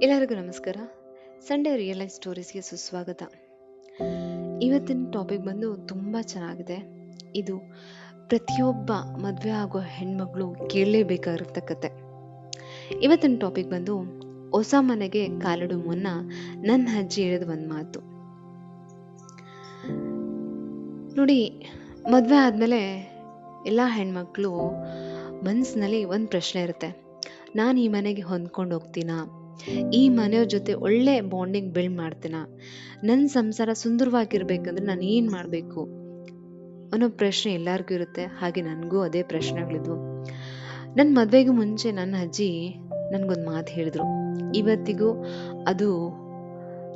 ಎಲ್ಲರಿಗೂ ನಮಸ್ಕಾರ. Sunday real life ಸ್ಟೋರೀಸ್ಗೆ ಸುಸ್ವಾಗತ. ಇವತ್ತಿನ ಟಾಪಿಕ್ ಬಂದು ತುಂಬ ಚೆನ್ನಾಗಿದೆ. ಇದು ಪ್ರತಿಯೊಬ್ಬ ಮದುವೆ ಆಗೋ ಹೆಣ್ಮಗಳು ಕೇಳಲೇಬೇಕಾಗಿರುತ್ತೆ ಕತೆ. ಇವತ್ತಿನ ಟಾಪಿಕ್ ಬಂದು ಹೊಸ ಮನೆಗೆ ಕಾಲಿಡೋ ಮುನ್ನ ನನ್ನ ಅಜ್ಜಿ ಹೇಳಿದ ಒಂದು ಮಾತು. ನೋಡಿ, ಮದುವೆ ಆದಮೇಲೆ ಎಲ್ಲ ಹೆಣ್ಮಕ್ಳು ಮನಸ್ಸಿನಲ್ಲಿ ಒಂದು ಪ್ರಶ್ನೆ ಇರುತ್ತೆ. ನಾನು ಈ ಮನೆಗೆ ಹೊಂದ್ಕೊಂಡು ಹೋಗ್ತೀನಾ, ಈ ಮನೆಯವ್ರ ಜೊತೆ ಒಳ್ಳೆ ಬಾಂಡಿಂಗ್ ಬಿಲ್ಡ್ ಮಾಡ್ತೀನಾ, ನನ್ನ ಸಂಸಾರ ಸುಂದರವಾಗಿರ್ಬೇಕಂದ್ರೆ ನಾನು ಏನು ಮಾಡಬೇಕು ಅನ್ನೋ ಪ್ರಶ್ನೆ ಎಲ್ಲರಿಗೂ ಇರುತ್ತೆ. ಹಾಗೆ ನನಗೂ ಅದೇ ಪ್ರಶ್ನೆಗಳಿದ್ವು. ನನ್ನ ಮದುವೆಗೂ ಮುಂಚೆ ನನ್ನ ಅಜ್ಜಿ ನನಗೊಂದು ಮಾತು ಹೇಳಿದ್ರು. ಇವತ್ತಿಗೂ ಅದು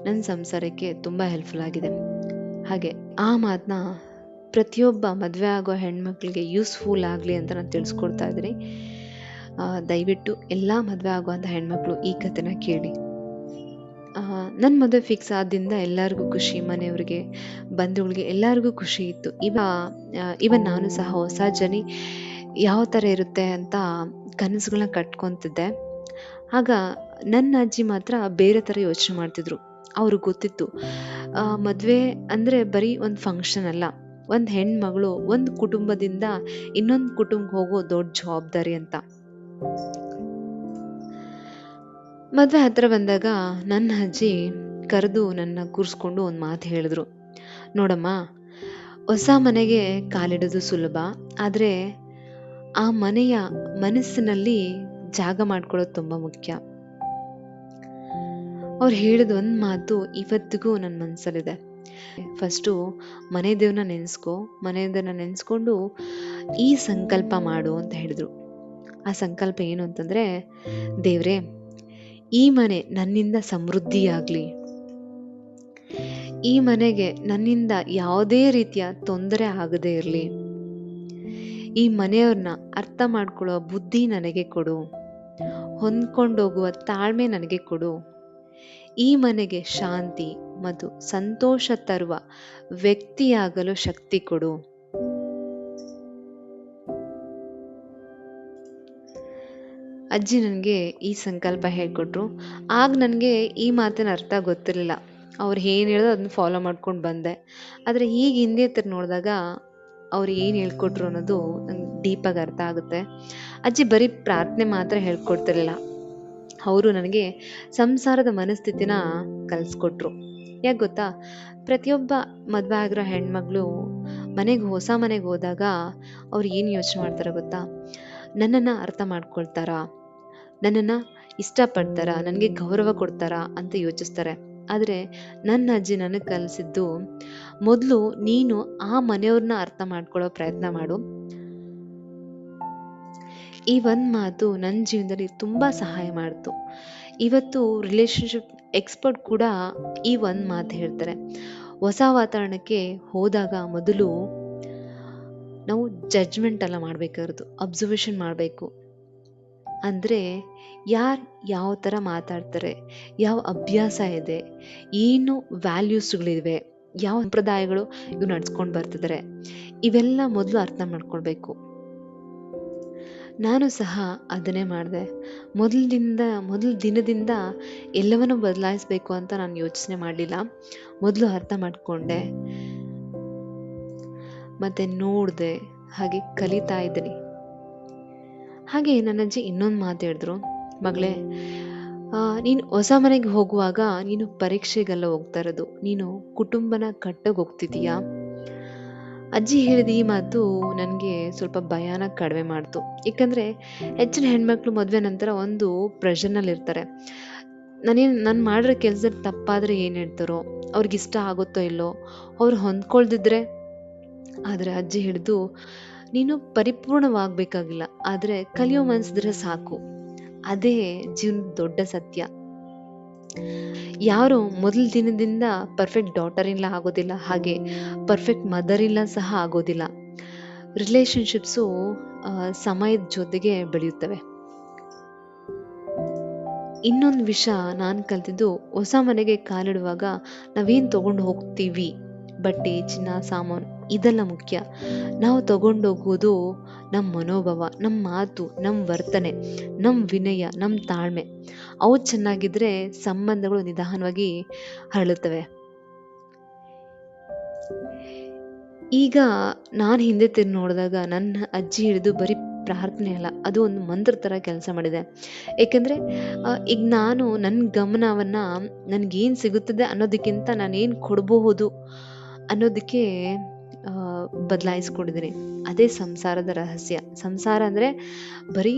ನನ್ನ ಸಂಸಾರಕ್ಕೆ ತುಂಬ ಹೆಲ್ಪ್ಫುಲ್ ಆಗಿದೆ. ಹಾಗೆ ಆ ಮಾತನ್ನ ಪ್ರತಿಯೊಬ್ಬ ಮದುವೆ ಆಗೋ ಹೆಣ್ಮಕ್ಳಿಗೆ ಯೂಸ್ಫುಲ್ ಆಗಲಿ ಅಂತ ನಾನು ತಿಳಿಸ್ಕೊಡ್ತಾ ಇದ್ದೀನಿ. ದಯವಿಟ್ಟು ಎಲ್ಲ ಮದುವೆ ಆಗುವಂಥ ಹೆಣ್ಮಕ್ಳು ಈ ಕಥೆನ ಕೇಳಿ. ನನ್ನ ಮದುವೆ ಫಿಕ್ಸ್ ಆದಿಂದ ಎಲ್ಲರಿಗೂ ಖುಷಿ, ಮನೆಯವ್ರಿಗೆ, ಬಂಧುಗಳಿಗೆ ಎಲ್ಲರಿಗೂ ಖುಷಿ ಇತ್ತು. ಇವನ್ ನಾನು ಸಹ ಹೊಸ ಜನಿ ಯಾವ ಥರ ಇರುತ್ತೆ ಅಂತ ಕನಸುಗಳನ್ನ ಕಟ್ಕೊತಿದ್ದೆ. ಆಗ ನನ್ನ ಅಜ್ಜಿ ಮಾತ್ರ ಬೇರೆ ಥರ ಯೋಚನೆ ಮಾಡ್ತಿದ್ರು. ಅವ್ರಿಗೆ ಗೊತ್ತಿತ್ತು, ಮದುವೆ ಅಂದರೆ ಬರೀ ಒಂದು ಫಂಕ್ಷನ್ ಅಲ್ಲ, ಒಂದು ಹೆಣ್ಮಗಳು ಒಂದು ಕುಟುಂಬದಿಂದ ಇನ್ನೊಂದು ಕುಟುಂಬಕ್ಕೆ ಹೋಗೋ ದೊಡ್ಡ ಜವಾಬ್ದಾರಿ ಅಂತ. ಮದುವೆ ಹತ್ರ ಬಂದಾಗ ನನ್ನ ಅಜ್ಜಿ ಕರೆದು ನನ್ನ ಕೂರಿಸ್ಕೊಂಡು ಒಂದು ಮಾತು ಹೇಳಿದ್ರು. ನೋಡಮ್ಮ, ಹೊಸ ಮನೆಗೆ ಕಾಲಿಡೋದು ಸುಲಭ, ಆದರೆ ಆ ಮನೆಯ ಮನಸ್ಸಿನಲ್ಲಿ ಜಾಗ ಮಾಡ್ಕೊಳ್ಳೋದು ತುಂಬ ಮುಖ್ಯ. ಅವ್ರು ಹೇಳಿದ ಒಂದು ಮಾತು ಇವತ್ತಿಗೂ ನನ್ನ ಮನಸ್ಸಲ್ಲಿದೆ. ಫಸ್ಟು ಮನೆ ದೇವ್ರನ್ನ ನೆನೆಸ್ಕೊ, ಮನೆ ದೇವ್ರನ್ನ ನೆನೆಸ್ಕೊಂಡು ಈ ಸಂಕಲ್ಪ ಮಾಡು ಅಂತ ಹೇಳಿದ್ರು. ಆ ಸಂಕಲ್ಪ ಏನು ಅಂತಂದರೆ, ದೇವ್ರೇ, ಈ ಮನೆ ನನ್ನಿಂದ ಸಮೃದ್ಧಿಯಾಗಲಿ, ಈ ಮನೆಗೆ ನನ್ನಿಂದ ಯಾವುದೇ ರೀತಿಯ ತೊಂದರೆ ಆಗದೇ ಇರಲಿ, ಈ ಮನೆಯವ್ರನ್ನ ಅರ್ಥ ಮಾಡ್ಕೊಳ್ಳೋ ಬುದ್ಧಿ ನನಗೆ ಕೊಡು, ಹೊಂದ್ಕೊಂಡೋಗುವ ತಾಳ್ಮೆ ನನಗೆ ಕೊಡು, ಈ ಮನೆಗೆ ಶಾಂತಿ ಮತ್ತು ಸಂತೋಷ ತರುವ ವ್ಯಕ್ತಿಯಾಗಲು ಶಕ್ತಿ ಕೊಡು. ಅಜ್ಜಿ ನನಗೆ ಈ ಸಂಕಲ್ಪ ಹೇಳ್ಕೊಟ್ರು. ಆಗ ನನಗೆ ಈ ಮಾತಿನ ಅರ್ಥ ಗೊತ್ತಿರಲಿಲ್ಲ. ಅವ್ರು ಏನು ಹೇಳಿದ್ರು ಅದನ್ನ ಫಾಲೋ ಮಾಡ್ಕೊಂಡು ಬಂದೆ. ಆದರೆ ಈಗ ಹಿಂದೆ ಹತ್ರ ನೋಡಿದಾಗ ಅವ್ರು ಏನು ಹೇಳ್ಕೊಟ್ರು ಅನ್ನೋದು ನಂಗೆ ಡೀಪಾಗಿ ಅರ್ಥ ಆಗುತ್ತೆ. ಅಜ್ಜಿ ಬರೀ ಪ್ರಾರ್ಥನೆ ಮಾತ್ರ ಹೇಳ್ಕೊಡ್ತಿರ್ಲಿಲ್ಲ, ಅವರು ನನಗೆ ಸಂಸಾರದ ಮನಸ್ಥಿತಿನ ಕಲಿಸ್ಕೊಟ್ರು. ಯಾಕೆ ಗೊತ್ತಾ, ಪ್ರತಿಯೊಬ್ಬ ಮದುವೆ ಆಗಿರೋ ಹೆಣ್ಮಗಳು ಹೊಸ ಮನೆಗೆ ಹೋದಾಗ ಅವ್ರು ಏನು ಯೋಚನೆ ಮಾಡ್ತಾರೆ ಗೊತ್ತಾ, ನನ್ನನ್ನು ಅರ್ಥ ಮಾಡ್ಕೊಳ್ತಾರಾ, ನನ್ನನ್ನು ಇಷ್ಟಪಡ್ತಾರಾ, ನನಗೆ ಗೌರವ ಕೊಡ್ತಾರಾ ಅಂತ ಯೋಚಿಸ್ತಾರೆ. ಆದರೆ ನನ್ನ ಅಜ್ಜಿ ನನಗೆ ಕಲಿಸಿದ್ದು, ಮೊದಲು ನೀನು ಆ ಮನೆಯವ್ರನ್ನ ಅರ್ಥ ಮಾಡ್ಕೊಳ್ಳೋ ಪ್ರಯತ್ನ ಮಾಡು. ಈ ಒಂದು ಮಾತು ನನ್ನ ಜೀವನದಲ್ಲಿ ತುಂಬ ಸಹಾಯ ಮಾಡ್ತು. ಇವತ್ತು ರಿಲೇಶನ್ಶಿಪ್ ಎಕ್ಸ್ಪರ್ಟ್ ಕೂಡ ಈ ಒಂದು ಮಾತು ಹೇಳ್ತಾರೆ. ಹೊಸ ವಾತಾವರಣಕ್ಕೆ ಹೋದಾಗ ಮೊದಲು ನಾವು ಜಡ್ಜ್ಮೆಂಟ್ ಎಲ್ಲ ಮಾಡಬೇಕಾಗಿರೋದು, ಅಬ್ಸರ್ವೇಷನ್ ಮಾಡಬೇಕು. ಅಂದರೆ ಯಾರು ಯಾವ ಥರ ಮಾತಾಡ್ತಾರೆ, ಯಾವ ಅಭ್ಯಾಸ ಇದೆ, ಏನು ವ್ಯಾಲ್ಯೂಸ್ಗಳಿವೆ, ಯಾವ ಸಂಪ್ರದಾಯಗಳು ಇವು ನಡ್ಸ್ಕೊಂಡು ಬರ್ತಿದ್ದಾರೆ, ಇವೆಲ್ಲ ಮೊದಲು ಅರ್ಥ ಮಾಡ್ಕೊಳ್ಬೇಕು. ನಾನು ಸಹ ಅದನ್ನೇ ಮಾಡಿದೆ. ಮೊದಲ ದಿನದಿಂದ ಎಲ್ಲವನ್ನೂ ಬದಲಾಯಿಸಬೇಕು ಅಂತ ನಾನು ಯೋಚನೆ ಮಾಡಲಿಲ್ಲ. ಮೊದಲು ಅರ್ಥ ಮಾಡಿಕೊಂಡೆ, ಮತ್ತು ನೋಡಿದೆ, ಹಾಗೆ ಕಲಿತಾ ಇದ್ದೀನಿ. ಹಾಗೆ ನನ್ನ ಅಜ್ಜಿ ಇನ್ನೊಂದು ಮಾತು ಹೇಳಿದ್ರು, ಮಗಳೇ, ನೀನು ಹೊಸ ಮನೆಗೆ ಹೋಗುವಾಗ ನೀನು ಪರೀಕ್ಷೆಗೆಲ್ಲ ಹೋಗ್ತಾ ಇರೋದು, ನೀನು ಕುಟುಂಬನ ಕಟ್ಟೋಗಿ ಹೋಗ್ತಿದೀಯಾ. ಅಜ್ಜಿ ಹೇಳಿದ ಈ ಮಾತು ನನಗೆ ಸ್ವಲ್ಪ ಭಯನ ಕಡಿಮೆ ಮಾಡ್ತು. ಏಕೆಂದರೆ ಹೆಚ್ಚಿನ ಹೆಣ್ಮಕ್ಳು ಮದುವೆ ನಂತರ ಒಂದು ಪ್ರೆಷರ್ನಲ್ಲಿ ಇರ್ತಾರೆ. ನಾನು ಮಾಡಿರೋ ಕೆಲಸದಲ್ಲಿ ತಪ್ಪಾದರೆ ಏನು ಹೇಳ್ತಾರೋ, ಅವ್ರಿಗೆ ಇಷ್ಟ ಆಗುತ್ತೋ ಇಲ್ಲೋ, ಅವ್ರು ಹೊಂದ್ಕೊಳ್ದಿದ್ರೆ. ಆದರೆ ಅಜ್ಜಿ ಹಿಡಿದು, ನೀನು ಪರಿಪೂರ್ಣವಾಗಬೇಕಾಗಿಲ್ಲ, ಆದರೆ ಕಲಿಯೋ ಮನಸ್ಸಿದ್ರೆ ಸಾಕು, ಅದೇ ಜೀವನದ ದೊಡ್ಡ ಸತ್ಯ. ಯಾರು ಮೊದಲ ದಿನದಿಂದ ಪರ್ಫೆಕ್ಟ್ ಡಾಟರ್ ಇಲ್ಲ ಆಗೋದಿಲ್ಲ, ಹಾಗೆ ಪರ್ಫೆಕ್ಟ್ ಮದರ್ ಇಲ್ಲ ಸಹ ಆಗೋದಿಲ್ಲ. ರಿಲೇಶನ್ಶಿಪ್ಸು ಸಮಯದ ಜೊತೆಗೆ ಬೆಳೆಯುತ್ತವೆ. ಇನ್ನೊಂದು ವಿಷಯ ನಾನು ಕಲ್ತಿದ್ದು, ಹೊಸ ಮನೆಗೆ ಕಾಲಿಡುವಾಗ ನಾವೇನು ತಗೊಂಡು ಹೋಗ್ತೀವಿ, ಬಟ್ಟೆ, ಚಿನ್ನ, ಸಾಮಾನು, ಇದೆಲ್ಲ ಮುಖ್ಯ. ನಾವು ತಗೊಂಡೋಗೋದು ನಮ್ಮ ಮನೋಭಾವ, ನಮ್ಮ ಮಾತು, ನಮ್ಮ ವರ್ತನೆ, ನಮ್ಮ ವಿನಯ, ನಮ್ಮ ತಾಳ್ಮೆ. ಅವು ಚೆನ್ನಾಗಿದ್ರೆ ಸಂಬಂಧಗಳು ನಿಧಾನವಾಗಿ ಹರಳುತ್ತವೆ. ಈಗ ನಾನು ಹಿಂದೆ ತಿರುಗಿ ನೋಡಿದಾಗ ನನ್ನ ಅಜ್ಜಿ ಹಿಡಿದು ಬರೀ ಪ್ರಾರ್ಥನೆ ಅಲ್ಲ, ಅದು ಒಂದು ಮಂತ್ರ ಥರ ಕೆಲಸ ಮಾಡಿದೆ. ಏಕೆಂದರೆ ಈಗ ನಾನು ನನ್ನ ಗಮನವನ್ನು ನನಗೇನು ಸಿಗುತ್ತದೆ ಅನ್ನೋದಕ್ಕಿಂತ ನಾನೇನು ಕೊಡಬಹುದು ಅನ್ನೋದಕ್ಕೆ ಬದಲಾಯಿಸ್ಕೊಂಡಿದ್ದೀನಿ. ಅದೇ ಸಂಸಾರದ ರಹಸ್ಯ. ಸಂಸಾರ ಅಂದರೆ ಬರೀ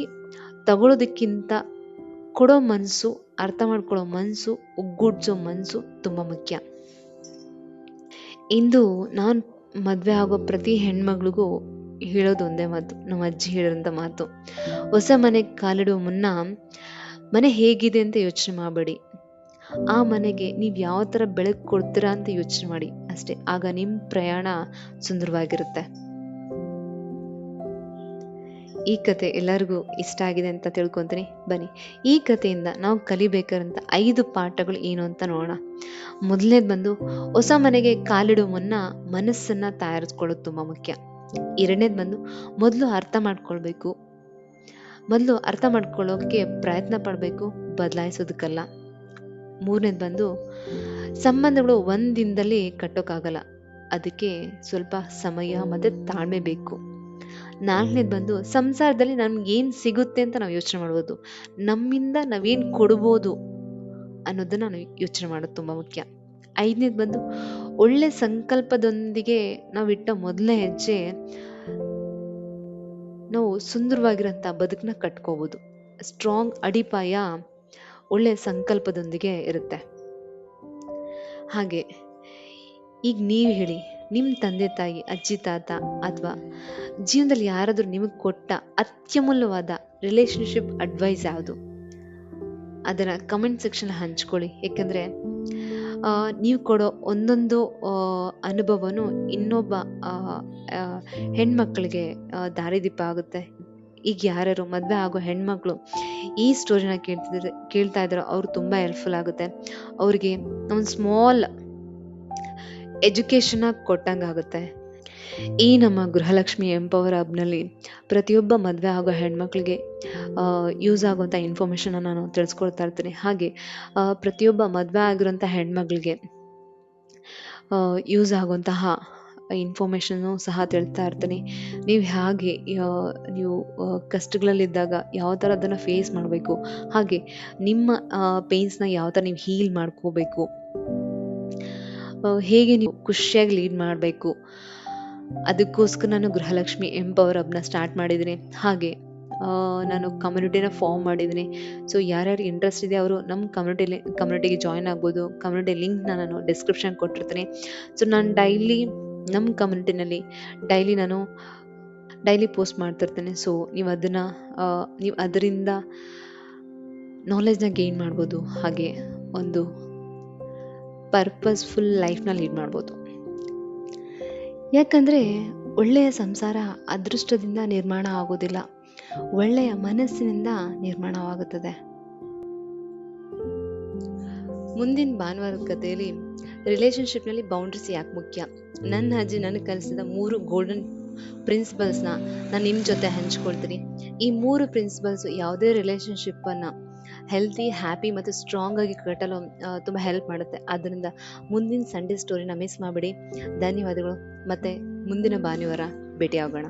ತಗೊಳ್ಳೋದಕ್ಕಿಂತ ಕೊಡೋ ಮನಸ್ಸು, ಅರ್ಥ ಮಾಡ್ಕೊಳ್ಳೋ ಮನಸ್ಸು, ಒಗ್ಗೂಡಿಸೋ ಮನಸ್ಸು ತುಂಬ ಮುಖ್ಯ. ಇಂದು ನಾನು ಮದುವೆ ಆಗೋ ಪ್ರತಿ ಹೆಣ್ಮಗಳಿಗೂ ಹೇಳೋದು ಒಂದೇ ಮಾತು, ನಮ್ಮ ಅಜ್ಜಿ ಹೇಳಿರೋಂಥ ಮಾತು. ಹೊಸ ಮನೆಗೆ ಕಾಲಿಡುವ ಮುನ್ನ ಮನೆ ಹೇಗಿದೆ ಅಂತ ಯೋಚನೆ ಮಾಡಬೇಡಿ, ಆ ಮನೆಗೆ ನೀವು ಯಾವ ಥರ ಬೆಳಕು ಕೊಡ್ತೀರಾ ಅಂತ ಯೋಚನೆ ಮಾಡಿ ಅಷ್ಟೇ. ಆಗ ನಿಮ್ಮ ಪ್ರಯಾಣ ಸುಂದರವಾಗಿರುತ್ತೆ. ಈ ಕತೆ ಎಲ್ಲರಿಗೂ ಇಷ್ಟ ಆಗಿದೆ ಅಂತ ತಿಳ್ಕೊತೀನಿ. ಬನ್ನಿ, ಈ ಕಥೆಯಿಂದ ನಾವು ಕಲಿಬೇಕಾದಂಥ 5 ಪಾಠಗಳು ಏನು ಅಂತ ನೋಡೋಣ. ಮೊದಲನೇದು ಬಂದು, ಹೊಸ ಮನೆಗೆ ಕಾಲಿಡುವ ಮುನ್ನ ಮನಸ್ಸನ್ನು ತಯಾರಿಸ್ಕೊಳ್ಳೋದು ತುಂಬ ಮುಖ್ಯ. ಎರಡನೇದು ಬಂದು, ಮೊದಲು ಅರ್ಥ ಮಾಡ್ಕೊಳ್ಳೋಕ್ಕೆ ಪ್ರಯತ್ನ ಪಡಬೇಕು, ಬದಲಾಯಿಸೋದಕ್ಕಲ್ಲ. ಮೂರನೇದು ಬಂದು, ಸಂಬಂಧಗಳು ಒಂದಿನದಲ್ಲಿ ಕಟ್ಟೋಕ್ಕಾಗಲ್ಲ, ಅದಕ್ಕೆ ಸ್ವಲ್ಪ ಸಮಯ ಮತ್ತು ತಾಳ್ಮೆ ಬೇಕು. ನಾಲ್ಕನೇದು ಬಂದು, ಸಂಸಾರದಲ್ಲಿ ನಮ್ಗೆ ಏನು ಸಿಗುತ್ತೆ ಅಂತ ನಾವು ಯೋಚನೆ ಮಾಡ್ಬೋದು, ನಮ್ಮಿಂದ ನಾವೇನು ಕೊಡ್ಬೋದು ಅನ್ನೋದನ್ನ ನಾವು ಯೋಚನೆ ಮಾಡೋದು ತುಂಬ ಮುಖ್ಯ. ಐದನೇದು ಬಂದು, ಒಳ್ಳೆ ಸಂಕಲ್ಪದೊಂದಿಗೆ ನಾವು ಇಟ್ಟ ಮೊದಲನೇ ಹೆಜ್ಜೆ ನಾವು ಸುಂದರವಾಗಿರೋಂಥ ಬದುಕನ್ನ ಕಟ್ಕೋಬೋದು. ಸ್ಟ್ರಾಂಗ್ ಅಡಿಪಾಯ ಒಳ್ಳೆ ಸಂಕಲ್ಪದೊಂದಿಗೆ ಇರುತ್ತೆ. ಹಾಗೆ ಈಗ ನೀವು ಹೇಳಿ, ನಿಮ್ಮ ತಂದೆ ತಾಯಿ, ಅಜ್ಜಿ ತಾತ ಅಥವಾ ಜೀವನದಲ್ಲಿ ಯಾರಾದರೂ ನಿಮಗೆ ಕೊಟ್ಟ ಅತ್ಯಮೂಲ್ಯವಾದ ರಿಲೇಶನ್ಶಿಪ್ ಅಡ್ವೈಸ್ ಯಾವುದು? ಅದನ್ನು ಕಮೆಂಟ್ ಸೆಕ್ಷನ್ ಹಂಚ್ಕೊಳ್ಳಿ. ಏಕೆಂದರೆ ನೀವು ಕೊಡೋ ಒಂದೊಂದು ಅನುಭವನೂ ಇನ್ನೊಬ್ಬ ಹೆಣ್ಮಕ್ಳಿಗೆ ದಾರಿದೀಪ ಆಗುತ್ತೆ. ಈಗ ಯಾರ್ಯಾರು ಮದುವೆ ಆಗೋ ಹೆಣ್ಮಕ್ಳು ಈ ಸ್ಟೋರಿನ ಕೇಳ್ತಾ ಇದ್ದಾರೋ ಅವ್ರು ತುಂಬ ಹೆಲ್ಪ್ಫುಲ್ ಆಗುತ್ತೆ. ಅವ್ರಿಗೆ ಒಂದು ಸ್ಮಾಲ್ ಎಜುಕೇಷನ್ನ ಕೊಟ್ಟಂಗಾಗುತ್ತೆ. ಈ ನಮ್ಮ ಗೃಹಲಕ್ಷ್ಮಿ ಎಂಪವರ್ ಹಬ್ನಲ್ಲಿ ಪ್ರತಿಯೊಬ್ಬ ಮದುವೆ ಆಗೋ ಹೆಣ್ಮಕ್ಳಿಗೆ ಯೂಸ್ ಆಗುವಂಥ ಇನ್ಫಾರ್ಮೇಷನ್ನ ನಾನು ತಿಳಿಸ್ಕೊಡ್ತಾ ಇರ್ತೀನಿ. ಹಾಗೆ ಪ್ರತಿಯೊಬ್ಬ ಮದುವೆ ಆಗಿರೋಂಥ ಹೆಣ್ಮಗಳಿಗೆ ಯೂಸ್ ಆಗುವಂತಹ ಇನ್ಫಾರ್ಮೇಷನ್ನು ಸಹ ತಿಳಿಸ್ತಾ ಇರ್ತೀನಿ. ನೀವು ಹಾಗೆ ನೀವು ಕಷ್ಟಗಳಲ್ಲಿದ್ದಾಗ ಯಾವ ಥರ ಅದನ್ನು ಫೇಸ್ ಮಾಡಬೇಕು, ಹಾಗೆ ನಿಮ್ಮ ಪೇನ್ಸ್ನ ಯಾವ ಥರ ನೀವು ಹೀಲ್ ಮಾಡ್ಕೋಬೇಕು, ಹೇಗೆ ನೀವು ಖುಷಿಯಾಗಿ ಲೀಡ್ ಮಾಡಬೇಕು, ಅದಕ್ಕೋಸ್ಕರ ನಾನು ಗೃಹಲಕ್ಷ್ಮಿ ಎಂಪವರ್ ಹಬ್ನ ಸ್ಟಾರ್ಟ್ ಮಾಡಿದ್ದೀನಿ. ಹಾಗೆ ನಾನು ಕಮ್ಯುನಿಟಿನ ಫಾರ್ಮ್ ಮಾಡಿದ್ದೀನಿ. ಸೊ ಯಾರ್ಯಾರು ಇಂಟ್ರೆಸ್ಟ್ ಇದೆ ಅವರು ನಮ್ಮ ಕಮ್ಯುನಿಟಿಗೆ ಜಾಯ್ನ್ ಆಗ್ಬೋದು. ಕಮ್ಯುನಿಟಿ ಲಿಂಕ್ನ ನಾನು ಡಿಸ್ಕ್ರಿಪ್ಷನ್ ಕೊಟ್ಟಿರ್ತೀನಿ. ಸೊ ನಾನು ನಮ್ಮ ಕಮ್ಯುನಿಟಿನಲ್ಲಿ ಡೈಲಿ ಪೋಸ್ಟ್ ಮಾಡ್ತಿರ್ತೇನೆ. ಸೊ ನೀವು ಅದರಿಂದ ನಾಲೆಜ್ನ ಗೇನ್ ಮಾಡ್ಬೋದು, ಹಾಗೆ ಒಂದು ಪರ್ಪಸ್ಫುಲ್ ಲೈಫ್ನ ಲೀಡ್ ಮಾಡ್ಬೋದು. ಯಾಕಂದರೆ ಒಳ್ಳೆಯ ಸಂಸಾರ ಅದೃಷ್ಟದಿಂದ ನಿರ್ಮಾಣ ಆಗೋದಿಲ್ಲ, ಒಳ್ಳೆಯ ಮನಸ್ಸಿನಿಂದ ನಿರ್ಮಾಣವಾಗುತ್ತದೆ. ಮುಂದಿನ ಭಾನುವಾರದ ಕಥೆಯಲ್ಲಿ ರಿಲೇಷನ್ಶಿಪ್ನಲ್ಲಿ ಬೌಂಡ್ರೀಸ್ ಯಾಕೆ ಮುಖ್ಯ, ನನ್ನ ಅಜ್ಜಿ ನನಗೆ ಕಲಿಸಿದ 3 ಗೋಲ್ಡನ್ ಪ್ರಿನ್ಸಿಪಲ್ಸ್ನ ನಾನು ನಿಮ್ಮ ಜೊತೆ ಹಂಚ್ಕೊಳ್ತೀನಿ. ಈ 3 ಪ್ರಿನ್ಸಿಪಲ್ಸು ಯಾವುದೇ ರಿಲೇಷನ್ಶಿಪ್ಪನ್ನು ಹೆಲ್ತಿ, ಹ್ಯಾಪಿ ಮತ್ತು ಸ್ಟ್ರಾಂಗ್ ಆಗಿ ಕಟ್ಟಲು ತುಂಬ ಹೆಲ್ಪ್ ಮಾಡುತ್ತೆ. ಆದ್ದರಿಂದ ಮುಂದಿನ ಸಂಡೇ ಸ್ಟೋರಿನ ಮಿಸ್ ಮಾಡಬೇಡಿ. ಧನ್ಯವಾದಗಳು. ಮತ್ತೆ ಮುಂದಿನ ಭಾನುವಾರ ಭೇಟಿಯಾಗೋಣ.